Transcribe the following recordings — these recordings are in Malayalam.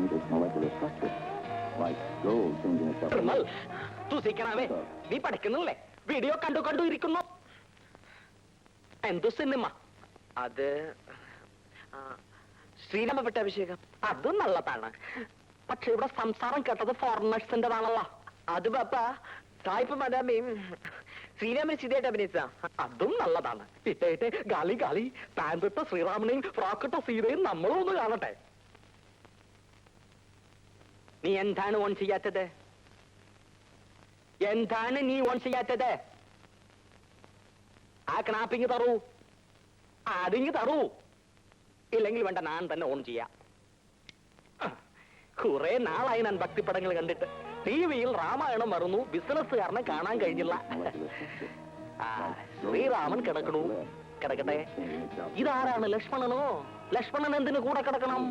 change its molecular structure, like gold changing itself. സൂക്ഷിക്കണമേ, നീ പഠിക്കുന്നില്ലേ? വീഡിയോ കണ്ടു ഇരിക്കുന്നു. എന്തു സിനിമ അത്? ശ്രീരാമ പട്ടാഭിഷേകം. അതും നല്ലതാണ്. പക്ഷെ ഇവിടെ സംസാരം കേട്ടത് ഫോറിനേഴ്സിന്റെതാണല്ലോ. അത് പാപ്പ സായിപ്പ് മദാമയും ശ്രീരാമൻ സീതയായിട്ട് അഭിനയിച്ച. അതും നല്ലതാണ്. ഇട്ടേ ഗാലി പാൻറിട്ട ശ്രീരാമനെയും ഫ്രോക്കിട്ട സീതയും നമ്മളും ഒന്ന് കാണട്ടെ. നീ എന്താണ് ഓൺ ചെയ്യാത്തത്? എന്താണ് നീ ഓൺ ചെയ്യാത്തത്? ആ ക്നാപ്പിങ് തറൂ, അതിങ്ങ് തറൂ. ഇല്ലെങ്കിൽ വേണ്ട, ഞാൻ തന്നെ ഓൺ ചെയ്യാം. കുറെ നാളായി ഞാൻ ഭക്തിപ്പടങ്ങൾ കണ്ടിട്ട്. ടിവിയിൽ രാമായണം വരുന്നു, ബിസിനസ്സുകാരനെ കാണാൻ കഴിഞ്ഞില്ല. ശ്രീരാമൻ കിടക്കണു, കിടക്കട്ടെ. ഇതാരാണ്? ലക്ഷ്മണനോ? ലക്ഷ്മണൻ എന്തിനു കൂടെ കിടക്കണം?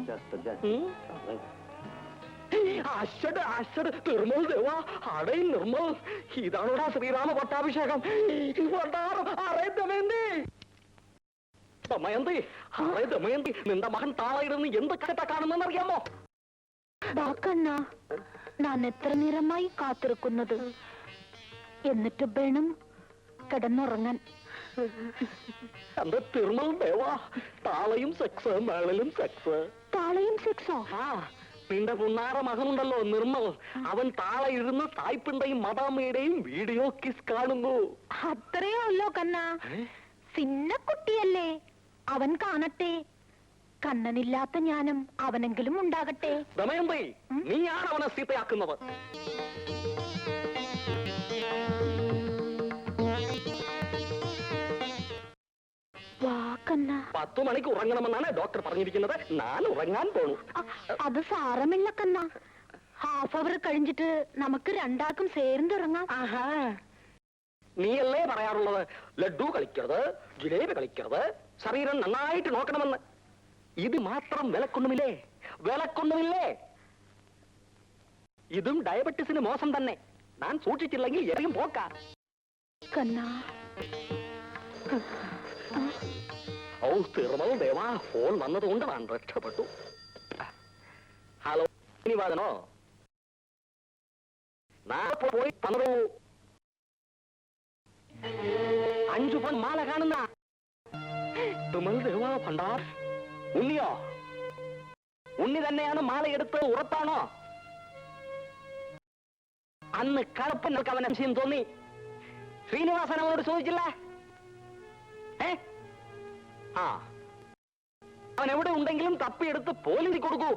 നിർമ്മൽ ദേവാ, അടേ നിർമ്മൽ, ഇതാണോടാ ശ്രീരാമ പട്ടാഭിഷേകം? ദമയന്തി, ദമയന്തി, നിന്റെ മകൻ താളയിടുന്ന് എന്ത് കേട്ട കാണുന്നെന്ന് അറിയാമോ? ബാക്കണ്ണ, ഞാൻ എത്ര നേരമായി കാത്തിരിക്കുന്നത്. എന്നിട്ട് വേണം കിടന്നുറങ്ങാൻ. എന്റെ തിരുമൽ ദേവാ, താളയും സെക്സ്, മേളിലും സെക്സ്. താളയും സെക്സോ? നിന്റെ പുന്നാറ മകനുണ്ടല്ലോ നിർമ്മൽ, അവൻ താള ഇരുന്ന് സായിപ്പിന്റെയും മദാമയുടെയും വീഡിയോ കിസ് കാണുന്നു. അത്രയോ ഉള്ളോ കണ്ണ? സിന്ന കുട്ടിയല്ലേ, അവൻ കാണട്ടെ. കണ്ണനില്ലാത്ത ജ്ഞാനം അവനെങ്കിലും ഉണ്ടാകട്ടെ. ദമയന്തി, നീയാണ് അവനെ സീതയാക്കുന്നത്. വാക്കണ്ണ, 10 മണിക്ക് ഉറങ്ങണമെന്നാണ് ഡോക്ടർ പറഞ്ഞിരിക്കുന്നത്. ഞാൻ ഉറങ്ങാൻ പോണു. അത് സാരമില്ല കണ്ണ. ഹാഫ് അവർ കഴിഞ്ഞിട്ട് നമുക്ക് രണ്ടാക്കും ചേർന്നുറങ്ങാം. നീയല്ലേ പറയാറുള്ളത് ലഡ്ഡു കളിക്കരുത്, ജിലേബി കളിക്കരുത്, ശരീരം നന്നായിട്ട് നോക്കണമെന്ന്. ഇത് മാത്രം വിലക്കൊന്നുമില്ലേ? വിലക്കൊന്നുമില്ലേ? ഇതും ഡയബറ്റീസിന് മോശം തന്നെ. ഞാൻ സൂക്ഷിച്ചില്ലെങ്കിൽ എറിയും പോക്കാ. ഓ തിരുമൽ ദേവാ, ഫോൺ വന്നതുകൊണ്ട് ഞാൻ രക്ഷപ്പെട്ടു. ഹലോ, വാദനോ? നാളെ പോയി തന്നു 5 പൺ മാല കാണുന്ന തിരുമൽ ദേവാ ഭണ്ഡാർ. ഉണ്ണിയോ? ഉണ്ണി തന്നെയാണ് മാലയെടുത്ത് ഉറപ്പാണോ? അന്ന് കറുപ്പങ്ങൾക്ക് അവൻ സംശയം തോന്നി. ശ്രീനിവാസൻ അവനോട് ചോദിച്ചില്ല? അവൻ എവിടെ ഉണ്ടെങ്കിലും തപ്പിയെടുത്ത് പോലീസിൽ കൊടുക്കൂ.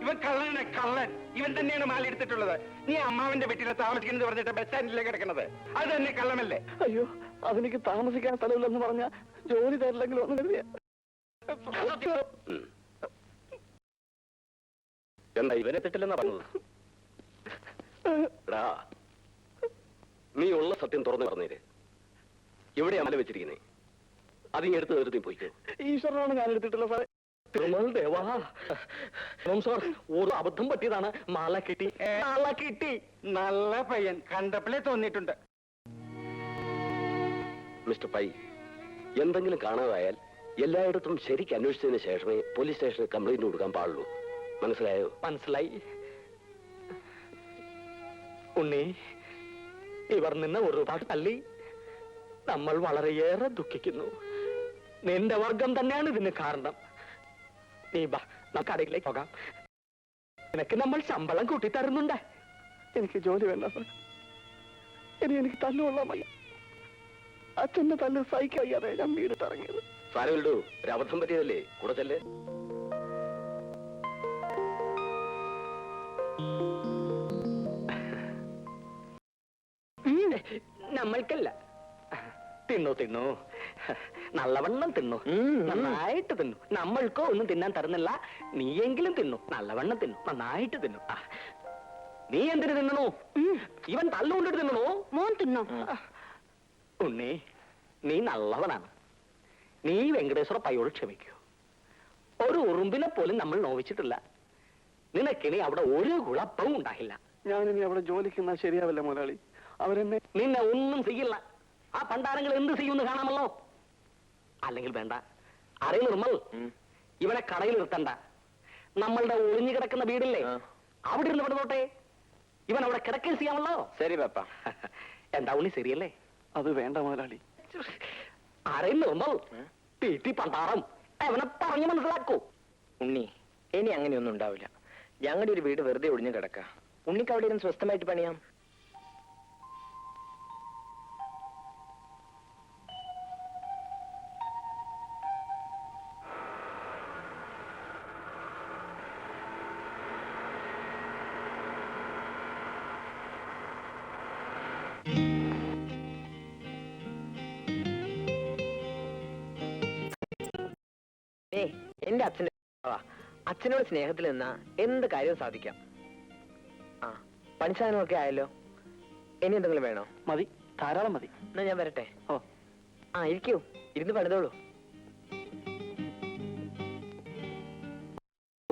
ഇവൻ കള്ളനാണ്, കള്ളൻ. ഇവൻ തന്നെയാണ് മാല എടുത്തിട്ടുള്ളത്. നീ അമ്മാവന്റെ വീട്ടിൽ താമസിക്കുന്നത് പറഞ്ഞിട്ട് ബസ് സ്റ്റാൻഡിലേക്ക് കിടക്കുന്നത്, അത് തന്നെ കള്ളമല്ലേ? അയ്യോ, അതെനിക്ക് താമസിക്കാൻ സ്ഥലമില്ലെന്ന് പറഞ്ഞ ജോലി തരില്ലെങ്കിലും ഒന്നും കരുതിയ. എന്താ ഇവനെ തെറ്റില്ലെന്നാ പറഞ്ഞത്? നീ ഉള്ള സത്യം തുറന്നു പറഞ്ഞേര്. എവിടെയാ മല വെച്ചിരിക്കുന്നേ? അതിങ്ങെടുത്ത് നിർത്തി പോയിക്കോ. ഈശ്വരനാണ് ഞാൻ എടുത്തിട്ടില്ല സാറേ. ദേവാ സാർ, ഒരു അബദ്ധം പറ്റിയതാണ്. മാല കിട്ടി, മാല കിട്ടി. നല്ല പയ്യൻ, കണ്ടപ്പോഴേ തോന്നിയിട്ടുണ്ട്. മിസ്റ്റർ പൈ, എന്തെങ്കിലും കാണാതായാൽ എല്ലായിടത്തും ശരിക്ക് അന്വേഷിച്ചതിന് ശേഷമേ പോലീസ് സ്റ്റേഷനിൽ കംപ്ലൈന്റ് കൊടുക്കാൻ പാടുള്ളൂ. മനസ്സിലായോ? മനസ്സിലായി. ഉണ്ണി, ഇവർ നിന്നെ ഒരുപാട് തല്ലി. നമ്മൾ വളരെയേറെ ദുഃഖിക്കുന്നു. നിന്റെ വർഗം തന്നെയാണ് ഇതിന് കാരണം. നീ ബാ, നമുക്ക് കടയിലേക്ക് പോകാം. നിനക്ക് നമ്മൾ ശമ്പളം കൂട്ടിത്തരുന്നുണ്ട്. എനിക്ക് ജോലി വേണ്ട സാർ. ഇനി എനിക്ക് തല്ലുള്ള മതി. അച്ഛന്റെ തല്ല് സഹിക്കാതെ ഞാൻ വീട് ഇറങ്ങിയത്. സാരമില്ലടൂ, ഒരു അബദ്ധം പറ്റിയതല്ലേ, കൂടെ ചെല്ലേ. നമ്മൾക്കല്ല. തിന്നു തിന്നു, നല്ലവണ്ണം തിന്നു, നന്നായിട്ട് തിന്നു. നമ്മൾക്കോ ഒന്നും തിന്നാൻ തരുന്നില്ല. നീയെങ്കിലും തിന്നു, നല്ലവണ്ണം തിന്നു, നന്നായിട്ട് തിന്നു. നീ എന്തിനു തിന്നണു? ഇവൻ തല്ലുകൊണ്ടിട്ട് തിന്നണോ? മോൻ തിന്നോ? ഉണ്ണി, നീ നല്ലവനാണ്. നീ വെങ്കടേശ്വര പയ്യോട് ക്ഷമിക്കൂ. ഒരു ഉറുമ്പിനെ പോലും നമ്മൾ നോവിച്ചിട്ടില്ല. നിനക്കിനി അവിടെ ഒരു കുഴപ്പവും ഉണ്ടാകില്ല. ഞാനിനി അവിടെ ജോലിക്കുന്ന ശരിയാവില്ല മുതലാളി. അവരെന്നെ നിന്നെ ഒന്നും ചെയ്യില്ല. ആ പണ്ടാരങ്ങൾ എന്ത് ചെയ്യുമെന്ന് കാണാമല്ലോ. അല്ലെങ്കിൽ വേണ്ട, അറിയ നിർമ്മൽ, ഇവനെ കടയിൽ നിർത്തണ്ട. നമ്മളുടെ ഒളിഞ്ഞു കിടക്കുന്ന വീടില്ലേ, അവിടെ ഇരുന്ന് വിടുന്നോട്ടെ. ഇവൻ അവിടെ കിടക്കുകയും ചെയ്യാമല്ലോ. ശരി പാപ്പ. എന്താ ഉണ്ണി, ശരിയല്ലേ? അത് വേണ്ട മുതലാളി. അറിയുന്ന നിർമ്മൽ, തീറ്റി പണ്ടാറം അവനെ പറഞ്ഞു മനസ്സിലാക്കൂ. ഉണ്ണി, ഇനി അങ്ങനെയൊന്നും ഉണ്ടാവില്ല. ഞങ്ങളുടെ ഒരു വീട് വെറുതെ ഒഴിഞ്ഞു കിടക്ക. ഉണ്ണിക്ക് അവിടെ ഇരുന്ന് സ്വസ്ഥമായിട്ട് പണിയാം. എന്റെ അച്ഛനോട് സ്നേഹത്തിൽ നിന്നാ എന്ത് കാര്യവും സാധിക്കാം. ആ, പണിസാധനമൊക്കെ ആയല്ലോ. ഇനി എന്തെങ്കിലും വേണോ? മതി, ധാരാളം മതി. എന്നാ ഞാൻ വരട്ടെ. ഓ, ആ, ഇരിക്കൂ, ഇരുന്ന് പണിതോളൂ.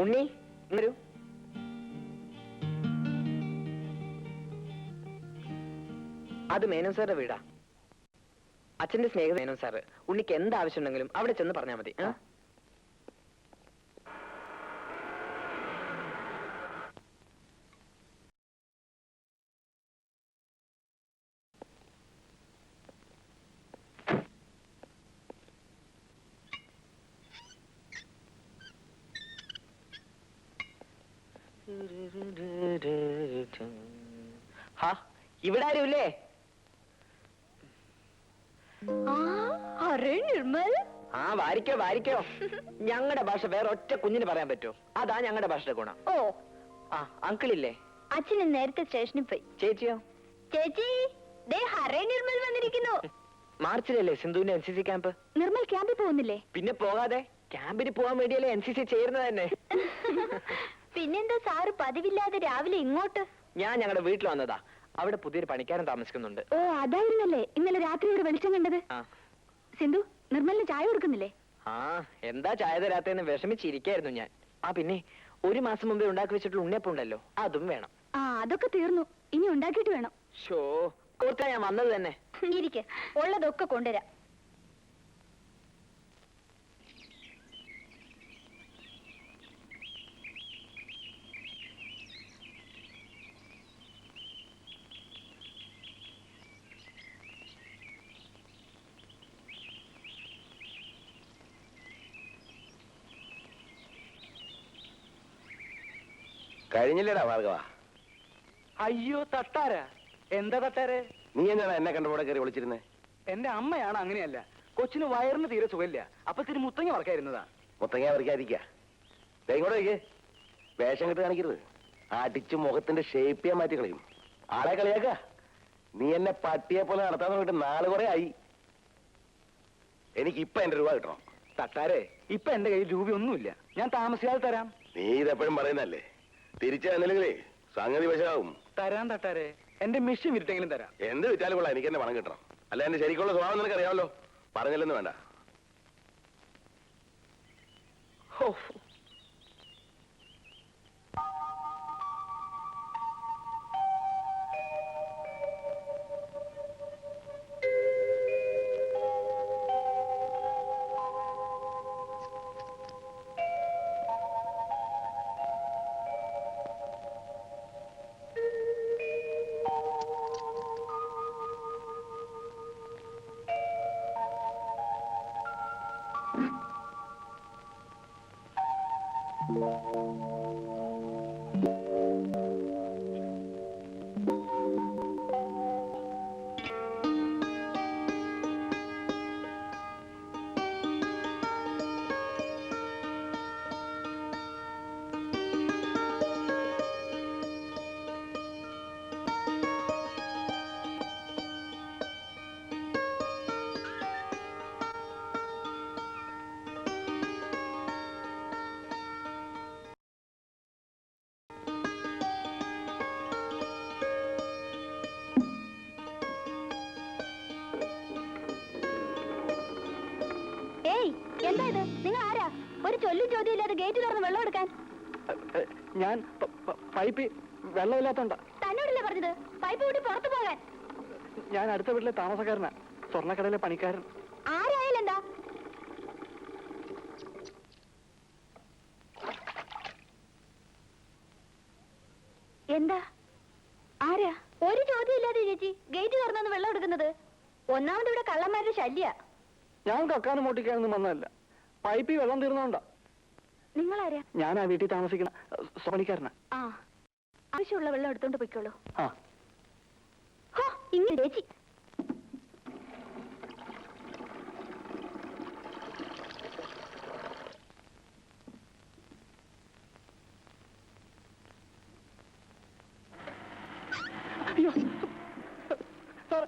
ഉണ്ണി, വരൂ. അത് മേനോൻ സാറിന്റെ വീടാ. അച്ഛന്റെ സ്നേഹിത മേനോൻ സാറ്. ഉണ്ണിക്ക് എന്താവശ്യം ഉണ്ടെങ്കിലും അവിടെ ചെന്ന് പറഞ്ഞാൽ മതി. ഇവിടെ ആരുമില്ലേ? നിർമ്മൽ, ആ, വാരിക്കോ വാരിക്കോ. ഞങ്ങളുടെ ഭാഷ വേറെ ഒറ്റ കുഞ്ഞിന് പറയാൻ പറ്റുമോ? അതാ ഞങ്ങളുടെ ഭാഷയുടെ ഗുണം. ഓ, ആ, അങ്കിളില്ലേ? അച്ഛന് നേരത്തെ സ്റ്റേഷനിൽ പോയി. ചേച്ചിയോ? ചേച്ചി, ദേ ഹരേ നിർമ്മൽ വന്നിരിക്കുന്നു. മാർച്ചിലല്ലേ സിന്ധുവിന്റെ NCC ക്യാമ്പ്? നിർമ്മൽ ക്യാമ്പിൽ പോകുന്നില്ലേ? പിന്നെ പോകാതെ, ക്യാമ്പിന് പോകാൻ വേണ്ടിയല്ലേ NCC ചേരുന്നത് തന്നെ. പിന്നെന്താ സാറ് പതിവില്ലാതെ രാവിലെ ഇങ്ങോട്ട്? ഞാൻ ഞങ്ങളുടെ വീട്ടിൽ വന്നതാ. അവിടെ പുതിയൊരു പണിക്കാരൻ താമസിക്കുന്നുണ്ട്. ഓ, അതായിരുന്നല്ലേ ഇന്നലെ രാത്രി ഇവിടെ വെളിച്ചം കണ്ടത്. ആ. സിന്ധു, നിർമ്മലിന് ചായ കൊടുക്കുന്നില്ലേ? ആ, എന്താ ചായ തരാത്തേന്ന് വിഷമിച്ചിരിക്കായിരുന്നു ഞാൻ. ആ, പിന്നെ 1 മാസം മുമ്പേ ഉണ്ടാക്കി വെച്ചിട്ടുള്ള ഉണ്ണിയപ്പം ഉണ്ടല്ലോ, അതും വേണം. ആ, അതൊക്കെ തീർന്നു. ഇനി ഉണ്ടാക്കിയിട്ട് വേണം. ഷോ, ഓർത്താ ഞാൻ വന്നത് തന്നെ. ഇരിക്കെ, ഉള്ളതൊക്കെ കൊണ്ടുവരാം. കഴിഞ്ഞില്ലടാ ഭാർഗവ. അയ്യോ തട്ടാരാ. എന്താ തട്ടാരെ? നീ എന്നാണ് എന്നെ കണ്ടുകൂടെ കയറി വിളിച്ചിരുന്നേ? എന്റെ അമ്മയാണ്. അങ്ങനെയല്ല, കൊച്ചിന് വയറിന് തീരെ സുഖമില്ല. അപ്പൊ തിരി മുത്തങ്ങ വർക്കായിരുന്നതാ. മുത്തങ്ങ പറിക്കാതിരിക്കാ. ഇങ്ങോട്ട് വയ്ക്കേ. വേഷം കെട്ട് കാണിക്കരുത്. അടിച്ച് മുഖത്തിന്റെ ഷേപ്പ് ചെയ്യാൻ മാറ്റി കളയും. ആളെ കളിയാക്ക. നീ എന്നെ പട്ടിയെ പോലെ നടത്താൻ നോക്കിട്ട് 4 കുറെ ആയി. എനിക്ക് ഇപ്പൊ 1 രൂപ കിട്ടണം. തട്ടാരെ, ഇപ്പൊ എന്റെ കയ്യിൽ രൂപയൊന്നുമില്ല. ഞാൻ താമസിയാതെ തരാം. നീ ഇതെപ്പോഴും പറയുന്നല്ലേ. തിരിച്ചു തന്നില്ലെങ്കിലേ സംഗതി വശമാവും. തരാൻ തട്ടാരെ, എന്റെ മിഷ്യൻ വിരിട്ടെങ്കിലും തരാം. എന്ത് വിറ്റാലും കൊള്ളാം, എനിക്ക് എന്നെ പണം കിട്ടണം. അല്ല, എന്റെ ശരിക്കുള്ള സ്വഭാവം നിനക്ക് അറിയാമല്ലോ. പറഞ്ഞില്ലെന്ന് വേണ്ട. ഹോ, എന്താ ഇത്? നിങ്ങൾ ആരാ? ഒരു ചൊല്ലും ചോദ്യമില്ലാതെ ഗേറ്റ് തുറന്ന് വെള്ളം എടുക്കാൻ? ഞാൻ പൈപ്പിൽ വെള്ളമില്ലാത്തോണ്ടാ. പൈപ്പ് കൂടി പുറത്തു പോകാൻ. ഞാൻ അടുത്ത വീട്ടിലെ താമസക്കാരനാ, സ്വർണ്ണക്കടയിലെ പണിക്കാരൻ. ആരായാലും എന്താ? എന്താ? ആരാ? ഒരു ചോദ്യം ഇല്ലാതെ ചേച്ചി ഗേറ്റ് തുറന്നു വെള്ളം എടുക്കുന്നത്. ഒന്നാമത് ഇവിടെ കള്ളന്മാരുടെ ശല്യ. ഞാൻ കക്കാനും മോട്ടിക്കാനൊന്നും വന്നതല്ല, പൈപ്പിൽ വെള്ളം തീർന്നോണ്ടാ. നിങ്ങളാരാ? ഞാൻ ആ വീട്ടിൽ താമസിക്കണ പണിക്കാരനാ. ആ, ആവശ്യമുള്ള വെള്ളം എടുത്തോണ്ട് പോയിക്കോളൂ. ആ, ഇങ്ങനെ ചേച്ചി. അയ്യോ സാർ,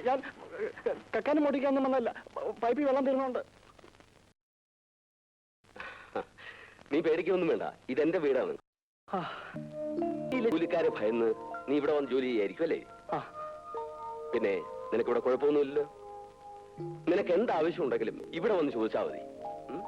ഞാൻ കക്കാനും മോട്ടിക്കാനൊന്നും വന്നതല്ല, പൈപ്പിൽ വെള്ളം തീർന്നോണ്ട്. നീ പേടിക്കൊന്നും വേണ്ട, ഇതെന്റെ വീടാണ്. ആ, ജോലിക്കാരെ ഭയന്ന് നീ ഇവിടെ വന്ന് ജോലി ചെയ്യായിരിക്കും അല്ലേ? ആ, പിന്നെ നിനക്കിവിടെ കുഴപ്പമൊന്നുമില്ലല്ലോ. നിനക്ക് എന്താവശ്യം ഉണ്ടെങ്കിലും ഇവിടെ വന്ന് ചോദിച്ചാൽ മതി. ഉം?